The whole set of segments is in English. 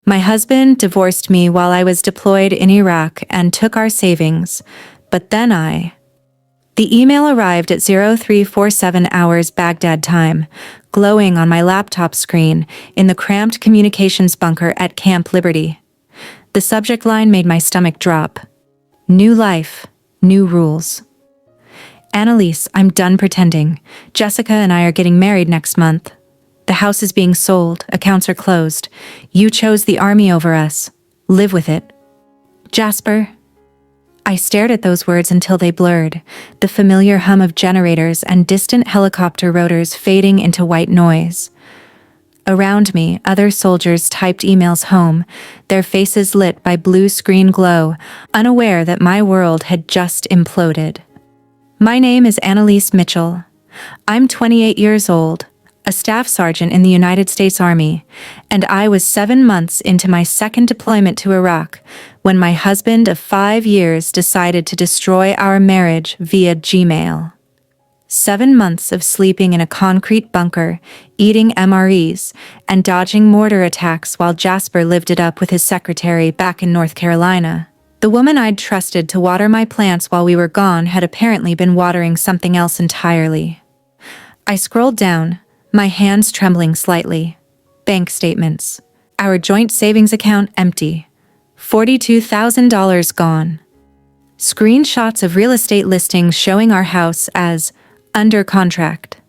My husband divorced me while I was deployed in Iraq and took our savings, but then The email arrived at 0347 hours Baghdad time, glowing on my laptop screen in the cramped communications bunker at Camp Liberty. The subject line made my stomach drop. New life, new rules. Annalise, I'm done pretending. Jessica and I are getting married next month. The house is being sold, accounts are closed. You chose the army over us. Live with it. Jasper. I stared at those words until they blurred, the familiar hum of generators and distant helicopter rotors fading into white noise. Around me, other soldiers typed emails home, their faces lit by blue screen glow, unaware that my world had just imploded. My name is Annalise Mitchell. I'm 28 years old, a staff sergeant in the United States Army, and I was 7 months into my second deployment to Iraq when my husband of 5 years decided to destroy our marriage via Gmail. 7 months of sleeping in a concrete bunker, eating MREs, and dodging mortar attacks while Jasper lived it up with his secretary back in North Carolina. The woman I'd trusted to water my plants while we were gone had apparently been watering something else entirely. I scrolled down, my hands trembling slightly. Bank statements. Our joint savings account empty. $42,000 gone. Screenshots of real estate listings showing our house as under contract.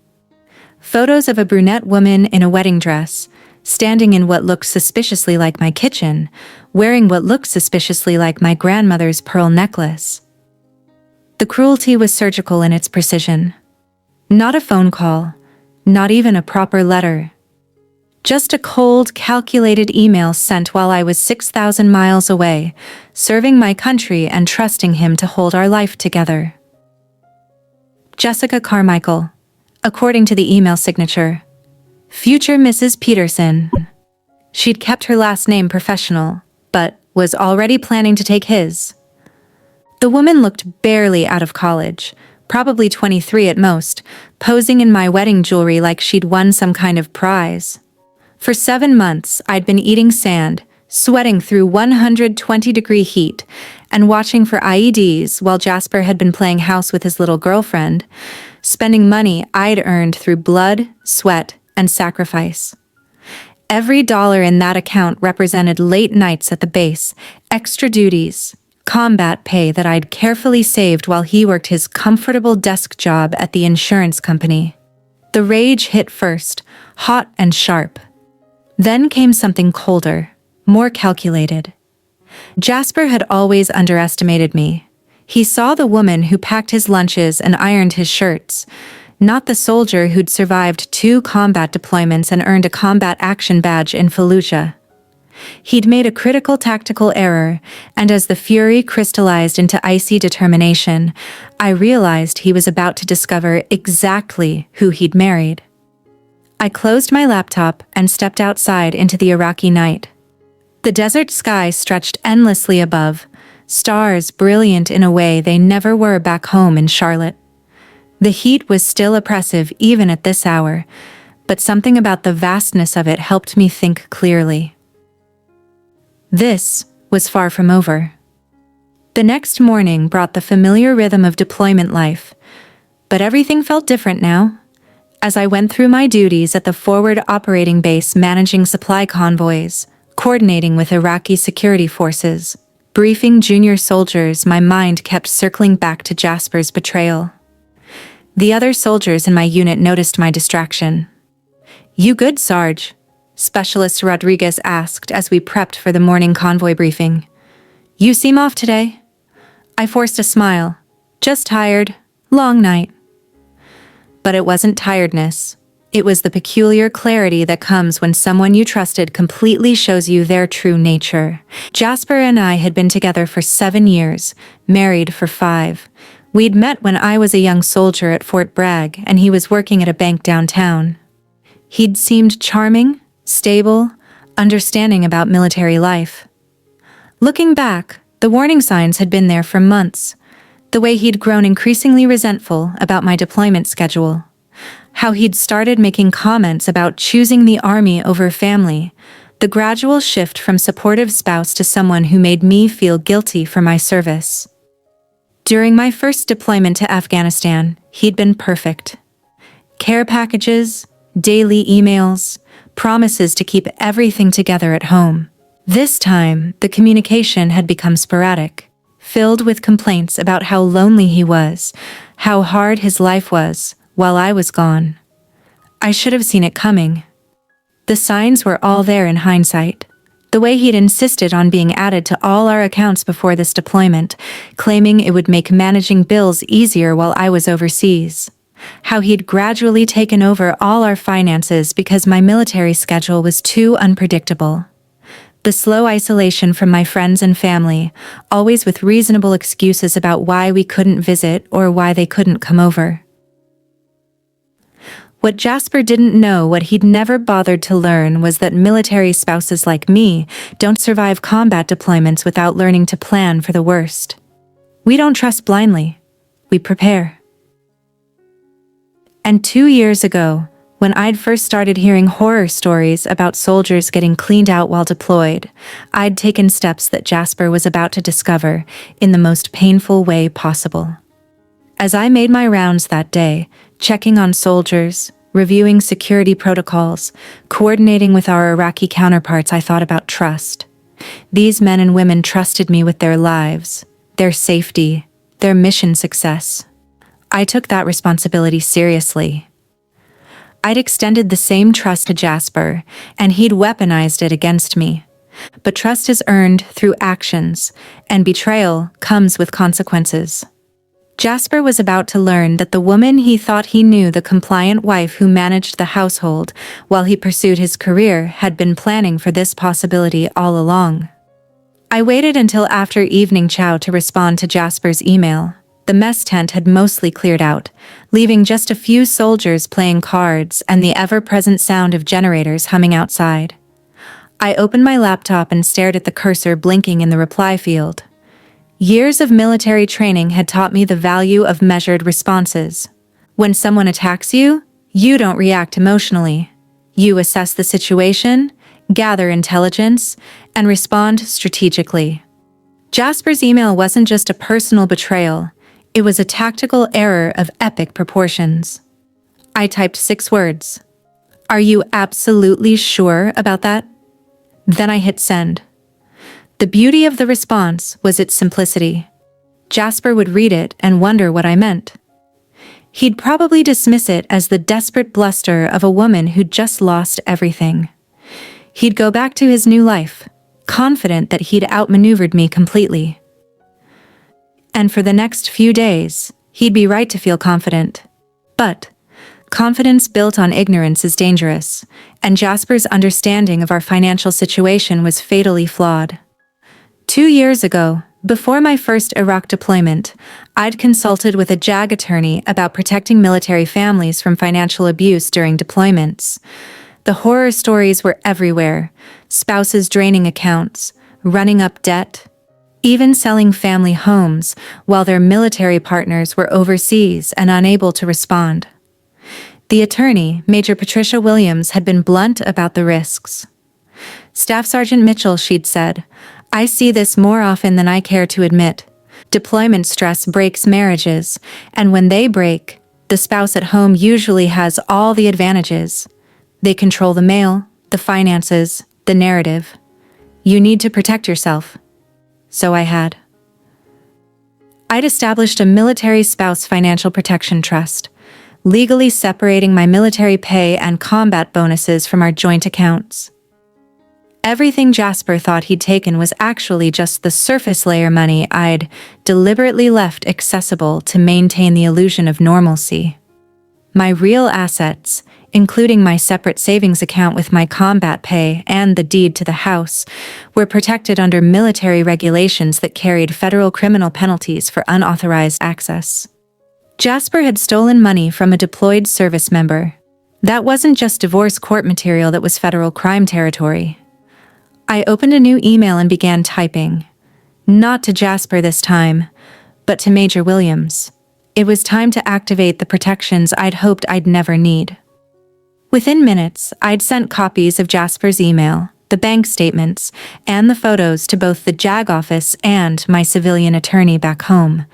Photos of a brunette woman in a wedding dress, standing in what looked suspiciously like my kitchen, wearing what looked suspiciously like my grandmother's pearl necklace. The cruelty was surgical in its precision. Not a phone call. Not even a proper letter. Just a cold, calculated email sent while I was 6,000 miles away, serving my country and trusting him to hold our life together. Jessica Carmichael, according to the email signature. Future Mrs. Peterson. She'd kept her last name professional, but was already planning to take his. The woman looked barely out of college, probably 23 at most, posing in my wedding jewelry like she'd won some kind of prize. For 7 months, I'd been eating sand, sweating through 120-degree heat, and watching for IEDs while Jasper had been playing house with his little girlfriend, spending money I'd earned through blood, sweat, and sacrifice. Every dollar in that account represented late nights at the base, extra duties, combat pay that I'd carefully saved while he worked his comfortable desk job at the insurance company. The rage hit first, hot and sharp. Then came something colder, more calculated. Jasper had always underestimated me. He saw the woman who packed his lunches and ironed his shirts, not the soldier who'd survived 2 combat deployments and earned a combat action badge in Fallujah. He'd made a critical tactical error, and as the fury crystallized into icy determination, I realized he was about to discover exactly who he'd married. I closed my laptop and stepped outside into the Iraqi night. The desert sky stretched endlessly above, stars brilliant in a way they never were back home in Charlotte. The heat was still oppressive even at this hour, but something about the vastness of it helped me think clearly. This was far from over. The next morning brought the familiar rhythm of deployment life, but everything felt different now. As I went through my duties at the forward operating base managing supply convoys, coordinating with Iraqi security forces, briefing junior soldiers, my mind kept circling back to Jasper's betrayal. The other soldiers in my unit noticed my distraction. "You good, Sarge?" Specialist Rodriguez asked as we prepped for the morning convoy briefing. "You seem off today." I forced a smile. "Just tired. Long night." But it wasn't tiredness. It was the peculiar clarity that comes when someone you trusted completely shows you their true nature. Jasper and I had been together for 7 years, married for 5. We'd met when I was a young soldier at Fort Bragg and he was working at a bank downtown. He'd seemed charming, stable, understanding about military life. Looking back, the warning signs had been there for months. The way he'd grown increasingly resentful about my deployment schedule. How he'd started making comments about choosing the army over family, The gradual shift from supportive spouse to someone who made me feel guilty for my service. During my first deployment to Afghanistan, he'd been perfect. Care packages, daily emails, promises to keep everything together at home. This time, the communication had become sporadic, filled with complaints about how lonely he was, how hard his life was, while I was gone. I should have seen it coming. The signs were all there in hindsight. The way he'd insisted on being added to all our accounts before this deployment, claiming it would make managing bills easier while I was overseas. How he'd gradually taken over all our finances because my military schedule was too unpredictable. The slow isolation from my friends and family, always with reasonable excuses about why we couldn't visit or why they couldn't come over. What Jasper didn't know, what he'd never bothered to learn, was that military spouses like me don't survive combat deployments without learning to plan for the worst. We don't trust blindly. We prepare. And 2 years ago, when I'd first started hearing horror stories about soldiers getting cleaned out while deployed, I'd taken steps that Jasper was about to discover in the most painful way possible. As I made my rounds that day, checking on soldiers, reviewing security protocols, coordinating with our Iraqi counterparts, I thought about trust. These men and women trusted me with their lives, their safety, their mission success. I took that responsibility seriously. I'd extended the same trust to Jasper, and he'd weaponized it against me. But trust is earned through actions, and betrayal comes with consequences. Jasper was about to learn that the woman he thought he knew, the compliant wife who managed the household while he pursued his career, had been planning for this possibility all along. I waited until after evening chow to respond to Jasper's email. The mess tent had mostly cleared out, leaving just a few soldiers playing cards and the ever-present sound of generators humming outside. I opened my laptop and stared at the cursor blinking in the reply field. Years of military training had taught me the value of measured responses. When someone attacks you, you don't react emotionally. You assess the situation, gather intelligence, and respond strategically. Jasper's email wasn't just a personal betrayal, it was a tactical error of epic proportions. I typed 6 words. "Are you absolutely sure about that?" Then I hit send. The beauty of the response was its simplicity. Jasper would read it and wonder what I meant. He'd probably dismiss it as the desperate bluster of a woman who'd just lost everything. He'd go back to his new life, confident that he'd outmaneuvered me completely. And for the next few days, he'd be right to feel confident. But confidence built on ignorance is dangerous, and Jasper's understanding of our financial situation was fatally flawed. 2 years ago, before my first Iraq deployment, I'd consulted with a JAG attorney about protecting military families from financial abuse during deployments. The horror stories were everywhere: spouses draining accounts, running up debt, even selling family homes while their military partners were overseas and unable to respond. The attorney, Major Patricia Williams, had been blunt about the risks. "Staff Sergeant Mitchell," she'd said, "I see this more often than I care to admit. Deployment stress breaks marriages, and when they break, the spouse at home usually has all the advantages. They control the mail, the finances, the narrative. You need to protect yourself." So I had. I'd established a military spouse financial protection trust, legally separating my military pay and combat bonuses from our joint accounts. Everything Jasper thought he'd taken was actually just the surface layer money I'd deliberately left accessible to maintain the illusion of normalcy. My real assets, including my separate savings account with my combat pay and the deed to the house, were protected under military regulations that carried federal criminal penalties for unauthorized access. Jasper had stolen money from a deployed service member. That wasn't just divorce court material, that was federal crime territory. I opened a new email and began typing. Not to Jasper this time, but to Major Williams. It was time to activate the protections I'd hoped I'd never need. Within minutes, I'd sent copies of Jasper's email, the bank statements, and the photos to both the JAG office and my civilian attorney back home.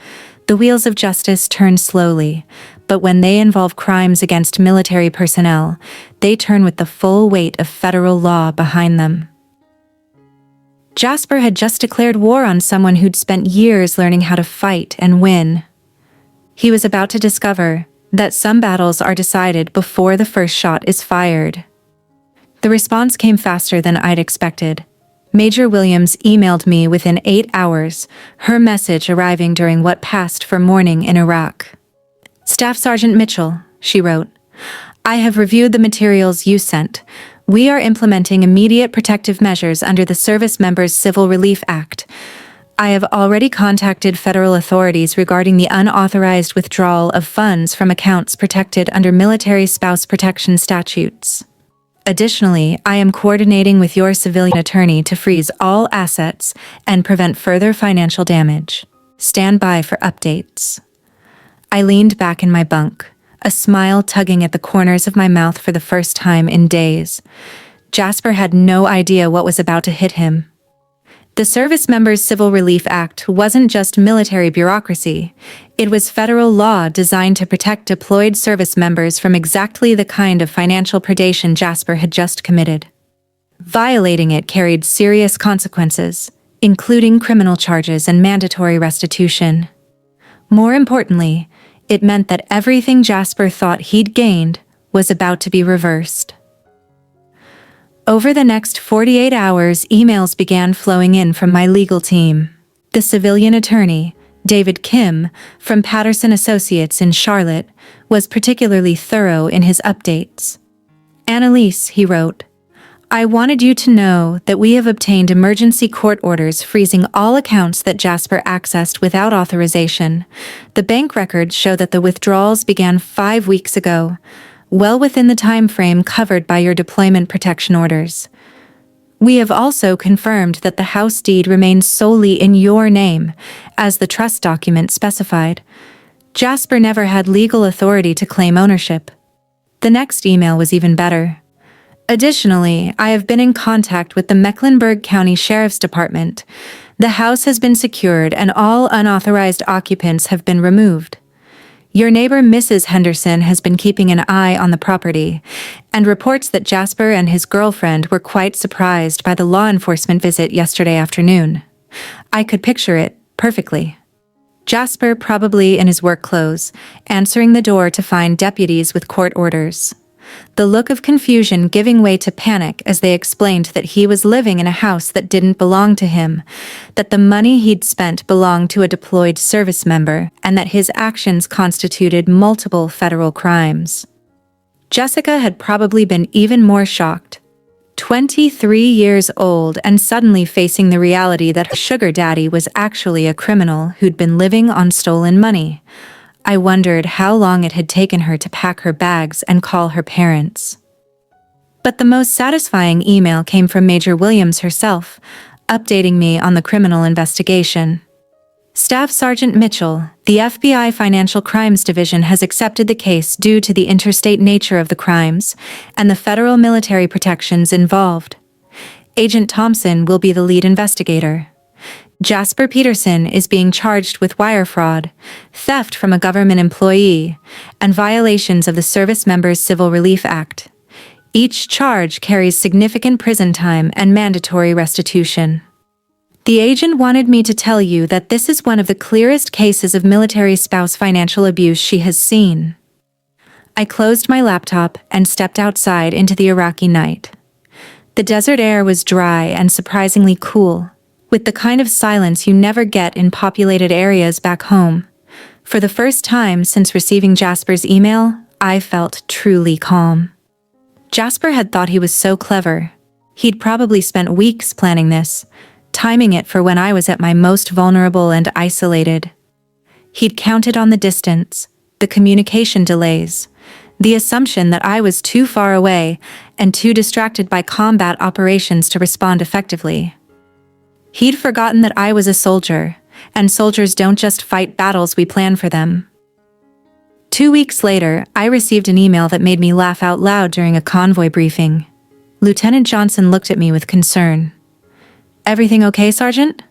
The wheels of justice turn slowly, but when they involve crimes against military personnel, they turn with the full weight of federal law behind them. Jasper had just declared war on someone who'd spent years learning how to fight and win. He was about to discover that some battles are decided before the first shot is fired. The response came faster than I'd expected. Major Williams emailed me within 8 hours, her message arriving during what passed for mourning in Iraq. "Staff Sergeant Mitchell," she wrote, "I have reviewed the materials you sent. We are implementing immediate protective measures under the Service Members Civil Relief Act. I have already contacted federal authorities regarding the unauthorized withdrawal of funds from accounts protected under military spouse protection statutes. Additionally, I am coordinating with your civilian attorney to freeze all assets and prevent further financial damage. Stand by for updates." I leaned back in my bunk, a smile tugging at the corners of my mouth for the first time in days. Jasper had no idea what was about to hit him. The Service Members Civil Relief Act wasn't just military bureaucracy. It was federal law designed to protect deployed service members from exactly the kind of financial predation Jasper had just committed. Violating it carried serious consequences, including criminal charges and mandatory restitution. More importantly, it meant that everything Jasper thought he'd gained was about to be reversed. Over the next 48 hours, emails began flowing in from my legal team. The civilian attorney, David Kim, from Patterson Associates in Charlotte, was particularly thorough in his updates. "Annalise," he wrote, "I wanted you to know that we have obtained emergency court orders freezing all accounts that Jasper accessed without authorization. The bank records show that the withdrawals began 5 weeks ago, well within the time frame covered by your deployment protection orders. We have also confirmed that the house deed remains solely in your name, as the trust document specified. Jasper never had legal authority to claim ownership." The next email was even better. "Additionally, I have been in contact with the Mecklenburg County Sheriff's Department. The house has been secured and all unauthorized occupants have been removed. Your neighbor Mrs. Henderson has been keeping an eye on the property and reports that Jasper and his girlfriend were quite surprised by the law enforcement visit yesterday afternoon. I could picture it perfectly. Jasper, probably in his work clothes, answering the door to find deputies with court orders. The look of confusion giving way to panic as they explained that he was living in a house that didn't belong to him, that the money he'd spent belonged to a deployed service member, and that his actions constituted multiple federal crimes. Jessica had probably been even more shocked. 23 years old and suddenly facing the reality that her sugar daddy was actually a criminal who'd been living on stolen money. I wondered how long it had taken her to pack her bags and call her parents. But the most satisfying email came from Major Williams herself, updating me on the criminal investigation. "Staff Sergeant Mitchell, the FBI Financial Crimes Division has accepted the case due to the interstate nature of the crimes and the federal military protections involved. Agent Thompson will be the lead investigator. Jasper Peterson is being charged with wire fraud, theft from a government employee, and violations of the Service Members Civil Relief Act. Each charge carries significant prison time and mandatory restitution. The agent wanted me to tell you that this is one of the clearest cases of military spouse financial abuse she has seen." I closed my laptop and stepped outside into the Iraqi night. The desert air was dry and surprisingly cool, with the kind of silence you never get in populated areas back home. For the first time since receiving Jasper's email, I felt truly calm. Jasper had thought he was so clever. He'd probably spent weeks planning this, timing it for when I was at my most vulnerable and isolated. He'd counted on the distance, the communication delays, the assumption that I was too far away and too distracted by combat operations to respond effectively. He'd forgotten that I was a soldier, and soldiers don't just fight battles, we plan for them. 2 weeks later, I received an email that made me laugh out loud during a convoy briefing. Lieutenant Johnson looked at me with concern. "Everything okay, Sergeant?"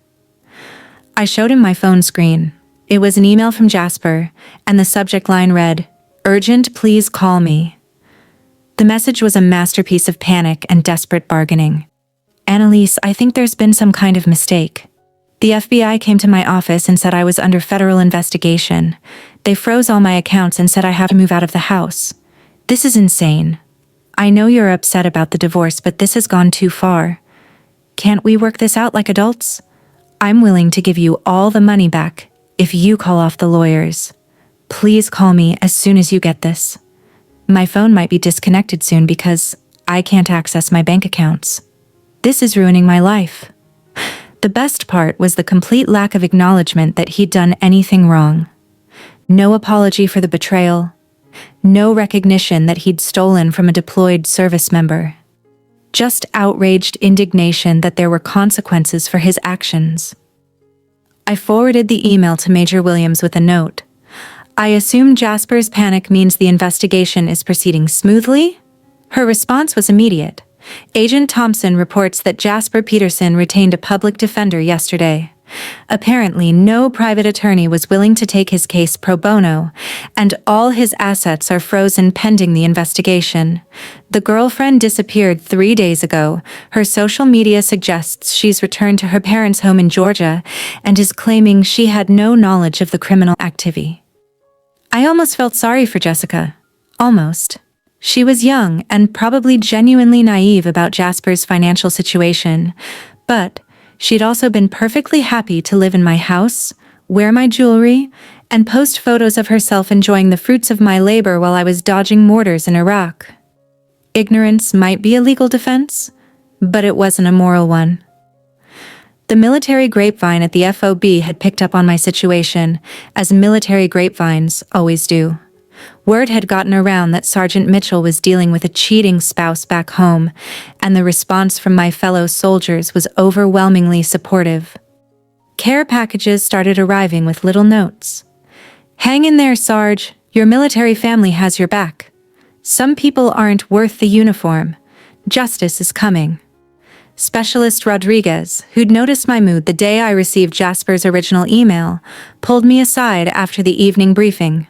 I showed him my phone screen. It was an email from Jasper, and the subject line read, "Urgent, please call me." The message was a masterpiece of panic and desperate bargaining. "Annalise, I think there's been some kind of mistake. The FBI came to my office and said I was under federal investigation. They froze all my accounts and said I have to move out of the house. This is insane. I know you're upset about the divorce, but this has gone too far. Can't we work this out like adults? I'm willing to give you all the money back if you call off the lawyers. Please call me as soon as you get this. My phone might be disconnected soon because I can't access my bank accounts. This is ruining my life." The best part was the complete lack of acknowledgement that he'd done anything wrong. No apology for the betrayal. No recognition that he'd stolen from a deployed service member. Just outraged indignation that there were consequences for his actions. I forwarded the email to Major Williams with a note. "I assume Jasper's panic means the investigation is proceeding smoothly?" Her response was immediate. "Agent Thompson reports that Jasper Peterson retained a public defender yesterday. Apparently, no private attorney was willing to take his case pro bono, and all his assets are frozen pending the investigation. The girlfriend disappeared 3 days ago. Her social media suggests she's returned to her parents' home in Georgia and is claiming she had no knowledge of the criminal activity." I almost felt sorry for Jessica. Almost. She was young and probably genuinely naive about Jasper's financial situation, but she'd also been perfectly happy to live in my house, wear my jewelry, and post photos of herself enjoying the fruits of my labor while I was dodging mortars in Iraq. Ignorance might be a legal defense, but it wasn't a moral one. The military grapevine at the FOB had picked up on my situation, as military grapevines always do. Word had gotten around that Sergeant Mitchell was dealing with a cheating spouse back home, and the response from my fellow soldiers was overwhelmingly supportive. Care packages started arriving with little notes. "Hang in there, Sarge. Your military family has your back. Some people aren't worth the uniform. Justice is coming." Specialist Rodriguez, who'd noticed my mood the day I received Jasper's original email, pulled me aside after the evening briefing.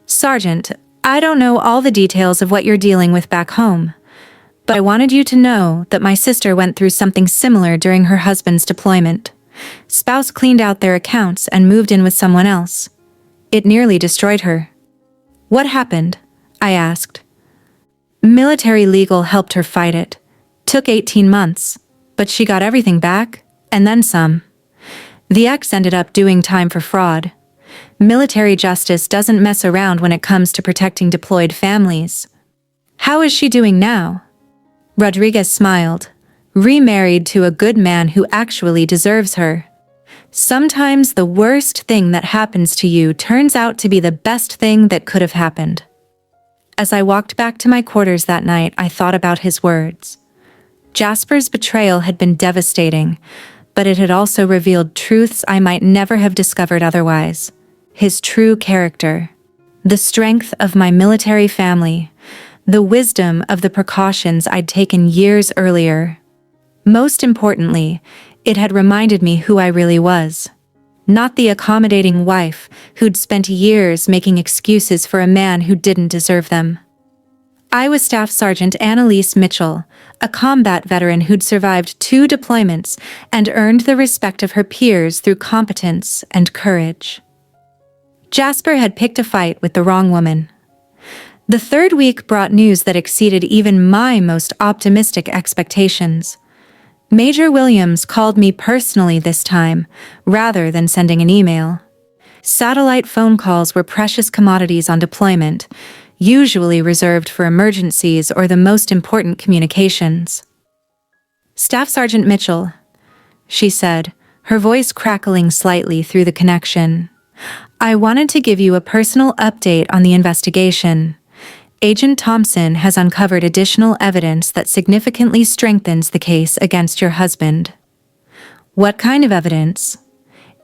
"Sergeant, I don't know all the details of what you're dealing with back home, but I wanted you to know that my sister went through something similar during her husband's deployment. Spouse cleaned out their accounts and moved in with someone else. It nearly destroyed her." "What happened?" I asked. "Military legal helped her fight it. Took 18 months, but she got everything back, and then some. The ex ended up doing time for fraud. Military justice doesn't mess around when it comes to protecting deployed families." "How is she doing now?" Rodriguez smiled. "Remarried to a good man who actually deserves her. Sometimes the worst thing that happens to you turns out to be the best thing that could have happened." As I walked back to my quarters that night, I thought about his words. Jasper's betrayal had been devastating, but it had also revealed truths I might never have discovered otherwise. His true character, the strength of my military family, the wisdom of the precautions I'd taken years earlier. Most importantly, it had reminded me who I really was. Not the accommodating wife who'd spent years making excuses for a man who didn't deserve them. I was Staff Sergeant Annalise Mitchell, a combat veteran who'd survived 2 deployments and earned the respect of her peers through competence and courage. Jasper had picked a fight with the wrong woman. The 3rd week brought news that exceeded even my most optimistic expectations. Major Williams called me personally this time, rather than sending an email. Satellite phone calls were precious commodities on deployment, usually reserved for emergencies or the most important communications. "Staff Sergeant Mitchell," she said, her voice crackling slightly through the connection. "I wanted to give you a personal update on the investigation. Agent Thompson has uncovered additional evidence that significantly strengthens the case against your husband." "What kind of evidence?"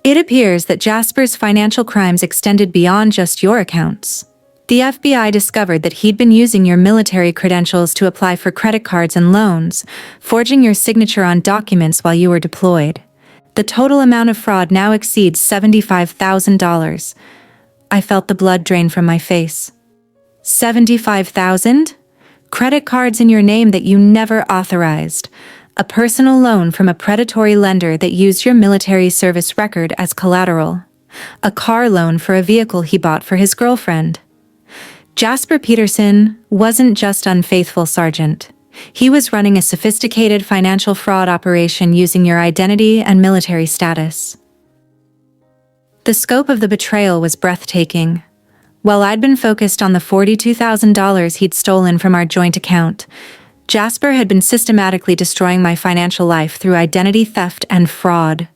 "It appears that Jasper's financial crimes extended beyond just your accounts. The FBI discovered that he'd been using your military credentials to apply for credit cards and loans, forging your signature on documents while you were deployed. The total amount of fraud now exceeds $75,000. I felt the blood drain from my face. 75,000? Credit cards in your name that you never authorized. A personal loan from a predatory lender that used your military service record as collateral. A car loan for a vehicle he bought for his girlfriend. Jasper Peterson wasn't just unfaithful, Sergeant. He was running a sophisticated financial fraud operation using your identity and military status. The scope of the betrayal was breathtaking. While I'd been focused on the $42,000 he'd stolen from our joint account, Jasper had been systematically destroying my financial life through identity theft and fraud.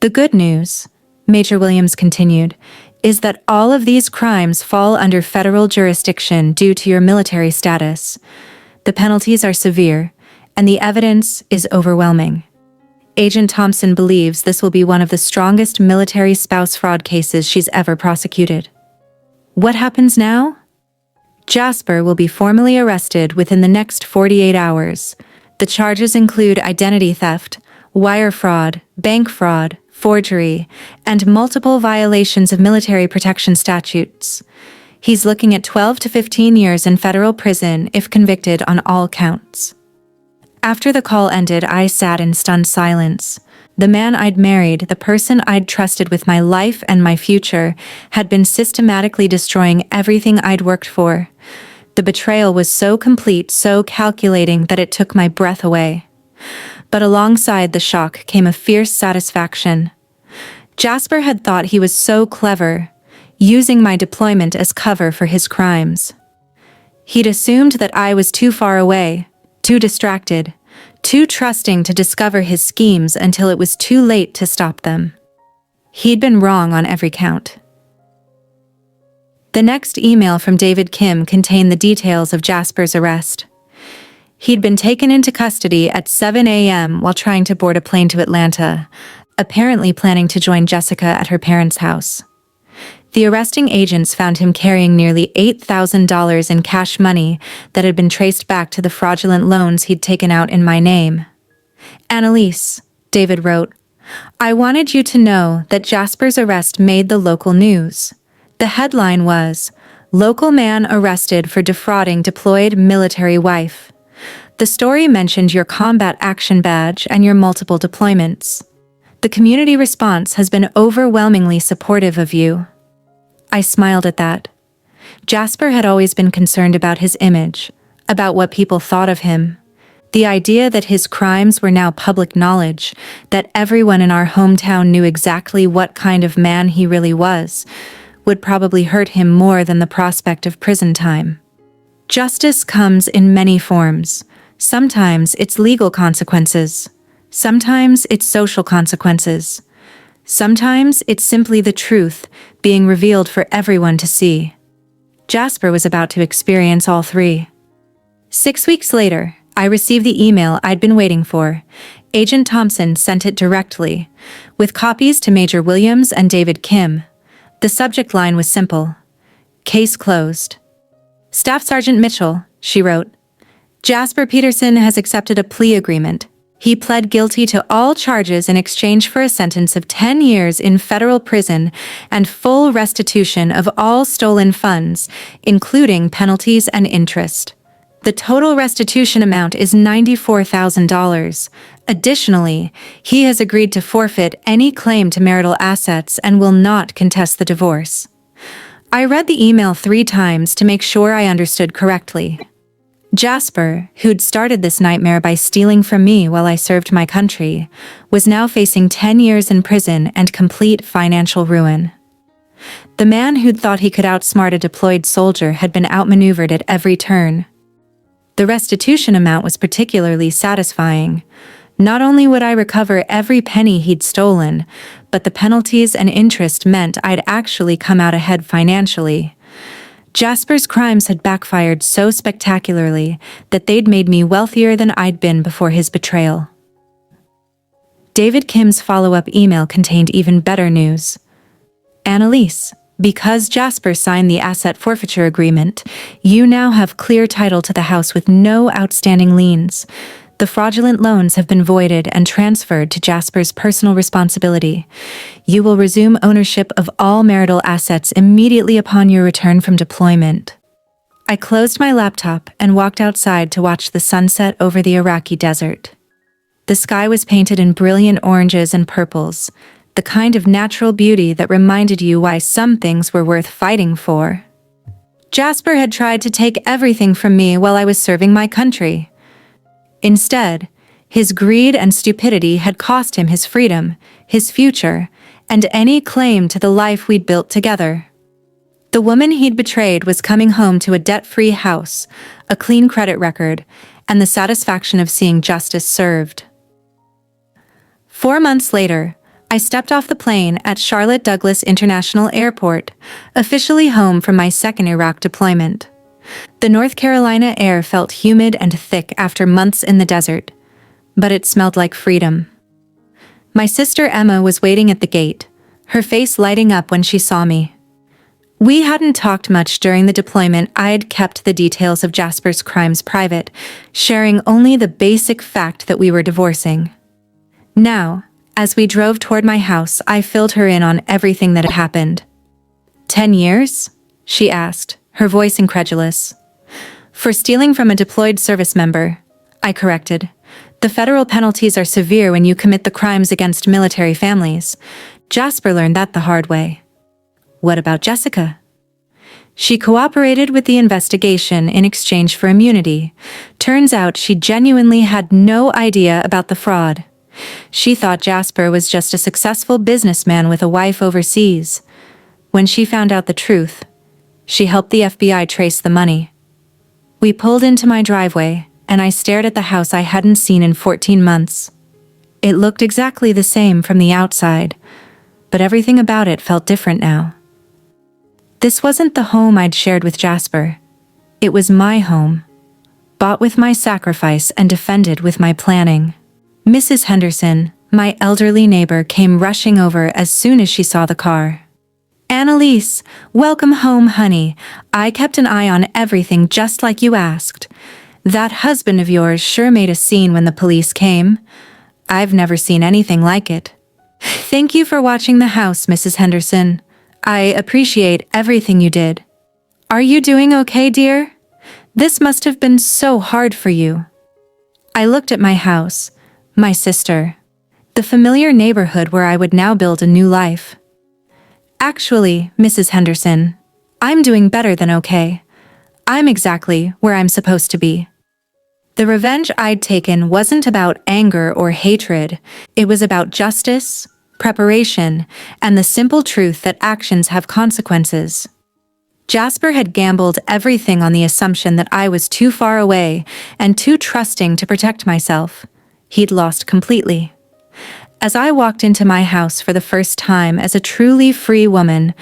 The good news, Major Williams continued, is that all of these crimes fall under federal jurisdiction due to your military status. The penalties are severe, and the evidence is overwhelming. Agent Thompson believes this will be one of the strongest military spouse fraud cases she's ever prosecuted. What happens now? Jasper will be formally arrested within the next 48 hours. The charges include identity theft, wire fraud, bank fraud, forgery, and multiple violations of military protection statutes. He's looking at 12 to 15 years in federal prison if convicted on all counts. After the call ended, I sat in stunned silence. The man I'd married, the person I'd trusted with my life and my future, had been systematically destroying everything I'd worked for. The betrayal was so complete, so calculating that it took my breath away. But alongside the shock came a fierce satisfaction. Jasper had thought he was so clever, using my deployment as cover for his crimes. He'd assumed that I was too far away, too distracted, too trusting to discover his schemes until it was too late to stop them. He'd been wrong on every count. The next email from David Kim contained the details of Jasper's arrest. He'd been taken into custody at 7 a.m. while trying to board a plane to Atlanta, apparently planning to join Jessica at her parents' house. The arresting agents found him carrying nearly $8,000 in cash money that had been traced back to the fraudulent loans he'd taken out in my name. "Annalise," David wrote, "I wanted you to know that Jasper's arrest made the local news. The headline was, 'Local man arrested for defrauding deployed military wife.' The story mentioned your combat action badge and your multiple deployments. The community response has been overwhelmingly supportive of you." I smiled at that. Jasper had always been concerned about his image, about what people thought of him. The idea that his crimes were now public knowledge, that everyone in our hometown knew exactly what kind of man he really was, would probably hurt him more than the prospect of prison time. Justice comes in many forms. Sometimes it's legal consequences. Sometimes it's social consequences. Sometimes it's simply the truth being revealed for everyone to see. Jasper was about to experience all three. 6 weeks later, I received the email I'd been waiting for. Agent Thompson sent it directly, with copies to Major Williams and David Kim. The subject line was simple: "Case closed." "Staff Sergeant Mitchell," she wrote, "Jasper Peterson has accepted a plea agreement. He pled guilty to all charges in exchange for a sentence of 10 years in federal prison and full restitution of all stolen funds, including penalties and interest. The total restitution amount is $94,000. Additionally, he has agreed to forfeit any claim to marital assets and will not contest the divorce." I read the email 3 times to make sure I understood correctly. Jasper, who'd started this nightmare by stealing from me while I served my country, was now facing 10 years in prison and complete financial ruin. The man who'd thought he could outsmart a deployed soldier had been outmaneuvered at every turn. The restitution amount was particularly satisfying. Not only would I recover every penny he'd stolen, but the penalties and interest meant I'd actually come out ahead financially. Jasper's crimes had backfired so spectacularly that they'd made me wealthier than I'd been before his betrayal. David Kim's follow-up email contained even better news. "Annalise, Because Jasper signed the asset forfeiture agreement, you now have clear title to the house with no outstanding liens. The fraudulent loans have been voided and transferred to Jasper's personal responsibility. You will resume ownership of all marital assets immediately upon your return from deployment. I closed my laptop and walked outside to watch the sunset over the Iraqi desert. The sky was painted in brilliant oranges and purples, the kind of natural beauty that reminded you why some things were worth fighting for. Jasper had tried to take everything from me while I was serving my country. Instead, his greed and stupidity had cost him his freedom, his future, and any claim to the life we'd built together. The woman he'd betrayed was coming home to a debt-free house, a clean credit record, and the satisfaction of seeing justice served. 4 months later, I stepped off the plane at Charlotte Douglas International Airport, officially home from my second Iraq deployment. The North Carolina air felt humid and thick after months in the desert, but it smelled like freedom. My sister Emma was waiting at the gate, her face lighting up when she saw me. We hadn't talked much during the deployment. I'd kept the details of Jasper's crimes private, sharing only the basic fact that we were divorcing. Now, as we drove toward my house, I filled her in on everything that had happened. 10 years? She asked, her voice incredulous. For stealing from a deployed service member, I corrected. The federal penalties are severe when you commit the crimes against military families. Jasper learned that the hard way. What about Jessica? She cooperated with the investigation in exchange for immunity. Turns out she genuinely had no idea about the fraud. She thought Jasper was just a successful businessman with a wife overseas. When she found out the truth, she helped the FBI trace the money. We pulled into my driveway, and I stared at the house I hadn't seen in 14 months. It looked exactly the same from the outside, but everything about it felt different now. This wasn't the home I'd shared with Jasper. It was my home, bought with my sacrifice and defended with my planning. Mrs. Henderson, my elderly neighbor, came rushing over as soon as she saw the car. Annalise, welcome home, honey. I kept an eye on everything just like you asked. That husband of yours sure made a scene when the police came. I've never seen anything like it. Thank you for watching the house, Mrs. Henderson. I appreciate everything you did. Are you doing okay, dear? This must have been so hard for you. I looked at my house, my sister, the familiar neighborhood where I would now build a new life. Actually, Mrs. Henderson, I'm doing better than okay. I'm exactly where I'm supposed to be. The revenge I'd taken wasn't about anger or hatred. It was about justice, preparation, and the simple truth that actions have consequences. Jasper had gambled everything on the assumption that I was too far away and too trusting to protect myself. He'd lost completely. As I walked into my house for the first time as a truly free woman,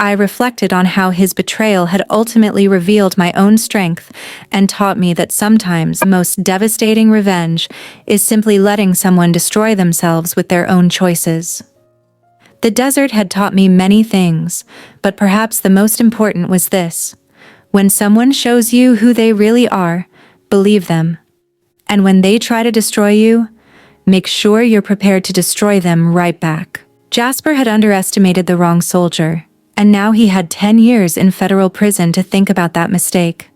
I reflected on how his betrayal had ultimately revealed my own strength and taught me that sometimes the most devastating revenge is simply letting someone destroy themselves with their own choices. The desert had taught me many things, but perhaps the most important was this: when someone shows you who they really are, believe them. And when they try to destroy you, make sure you're prepared to destroy them right back. Jasper had underestimated the wrong soldier, and now he had 10 years in federal prison to think about that mistake.